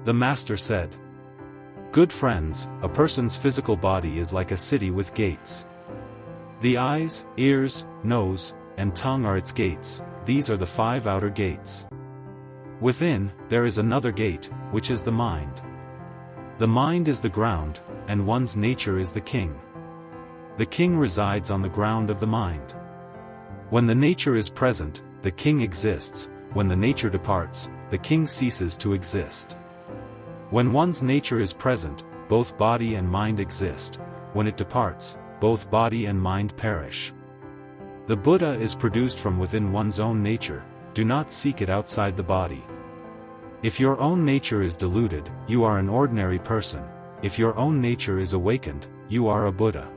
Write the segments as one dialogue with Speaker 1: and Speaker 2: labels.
Speaker 1: The Master said, "Good friends, a person's physical body is like a city with gates. The eyes, ears, nose, and tongue are its gates. These are the 5 outer gates. Within, there is another gate, which is the mind. The mind is the ground, and one's nature is the king. The king resides on the ground of the mind. When the nature is present, the king exists. When the nature departs, the king ceases to exist. When one's nature is present, both body and mind exist. When it departs, both body and mind perish. The Buddha is produced from within one's own nature. Do not seek it outside the body. If your own nature is deluded, you are an ordinary person. If your own nature is awakened, you are a Buddha.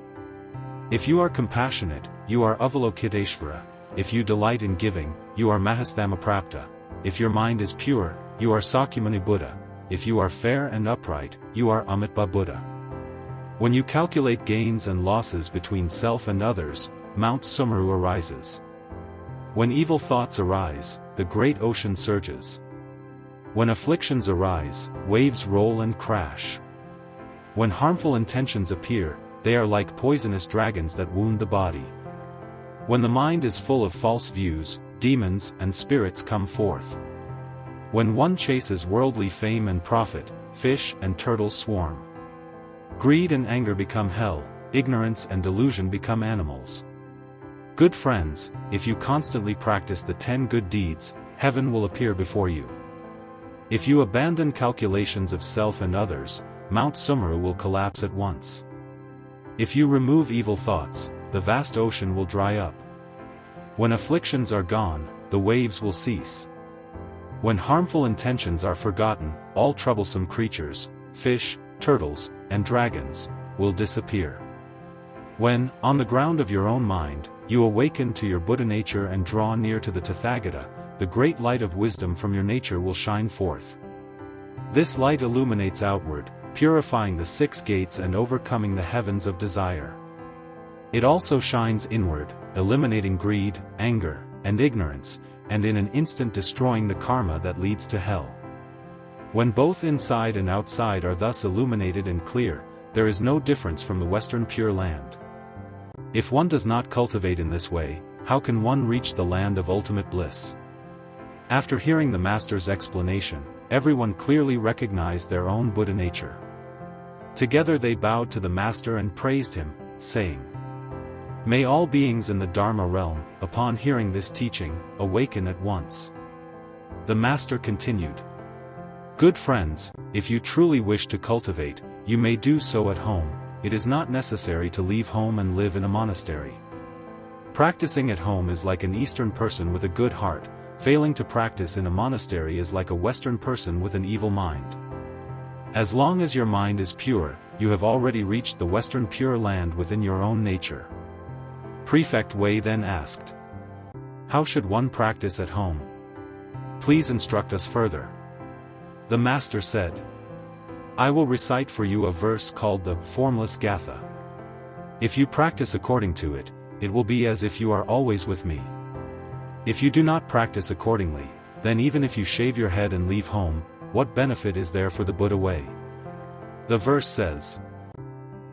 Speaker 1: If you are compassionate, you are Avalokiteshvara. If you delight in giving, you are Mahasthamaprapta. If your mind is pure, you are Sakyamuni Buddha. If you are fair and upright, you are Amitabha Buddha. When you calculate gains and losses between self and others, Mount Sumeru arises. When evil thoughts arise, the great ocean surges. When afflictions arise, waves roll and crash. When harmful intentions appear, they are like poisonous dragons that wound the body. When the mind is full of false views, demons and spirits come forth. When one chases worldly fame and profit, fish and turtles swarm. Greed and anger become hell, ignorance and delusion become animals. Good friends, if you constantly practice the 10 good deeds, heaven will appear before you. If you abandon calculations of self and others, Mount Sumeru will collapse at once. If you remove evil thoughts, the vast ocean will dry up. When afflictions are gone, the waves will cease. When harmful intentions are forgotten, all troublesome creatures, fish, turtles, and dragons, will disappear. When, on the ground of your own mind, you awaken to your Buddha nature and draw near to the Tathagata, the great light of wisdom from your nature will shine forth. This light illuminates outward, purifying the 6 gates and overcoming the heavens of desire. It also shines inward, eliminating greed, anger, and ignorance, and in an instant destroying the karma that leads to hell. When both inside and outside are thus illuminated and clear, there is no difference from the Western Pure Land. If one does not cultivate in this way, how can one reach the land of ultimate bliss? After hearing the Master's explanation, everyone clearly recognized their own Buddha nature. Together they bowed to the Master and praised him, saying, "May all beings in the Dharma realm, upon hearing this teaching, awaken at once." The Master continued, "Good friends, if you truly wish to cultivate, you may do so at home. It is not necessary to leave home and live in a monastery. Practicing at home is like an Eastern person with a good heart. Failing to practice in a monastery is like a Western person with an evil mind. As long as your mind is pure, you have already reached the Western Pure Land within your own nature." Prefect Wei then asked, "How should one practice at home? Please instruct us further." The Master said, "I will recite for you a verse called the Formless Gatha. If you practice according to it, it will be as if you are always with me. If you do not practice accordingly, then even if you shave your head and leave home, what benefit is there for the Buddha way?" The verse says,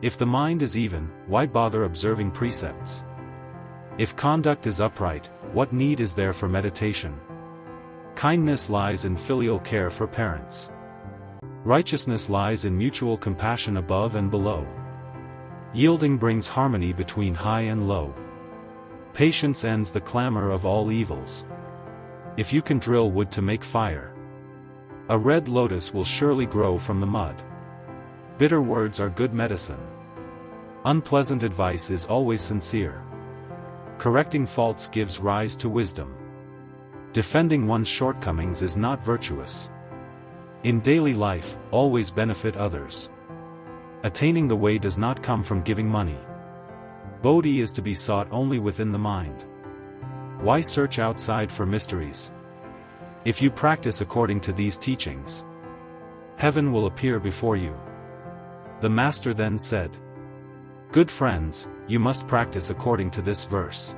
Speaker 1: "If the mind is even, why bother observing precepts? If conduct is upright, what need is there for meditation? Kindness lies in filial care for parents. Righteousness lies in mutual compassion above and below. Yielding brings harmony between high and low. Patience ends the clamor of all evils. If you can drill wood to make fire, a red lotus will surely grow from the mud. Bitter words are good medicine. Unpleasant advice is always sincere. Correcting faults gives rise to wisdom. Defending one's shortcomings is not virtuous. In daily life, always benefit others. Attaining the way does not come from giving money. Bodhi is to be sought only within the mind. Why search outside for mysteries? If you practice according to these teachings, heaven will appear before you." The Master then said, "Good friends, you must practice according to this verse.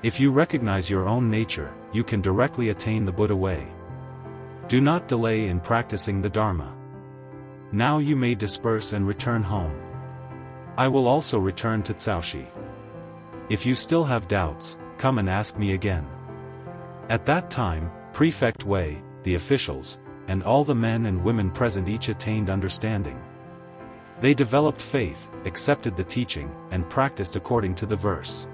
Speaker 1: If you recognize your own nature, you can directly attain the Buddha way. Do not delay in practicing the Dharma. Now you may disperse and return home. I will also return to Caoshi. If you still have doubts, come and ask me again." At that time, Prefect Wei, the officials, and all the men and women present each attained understanding. They developed faith, accepted the teaching, and practiced according to the verse.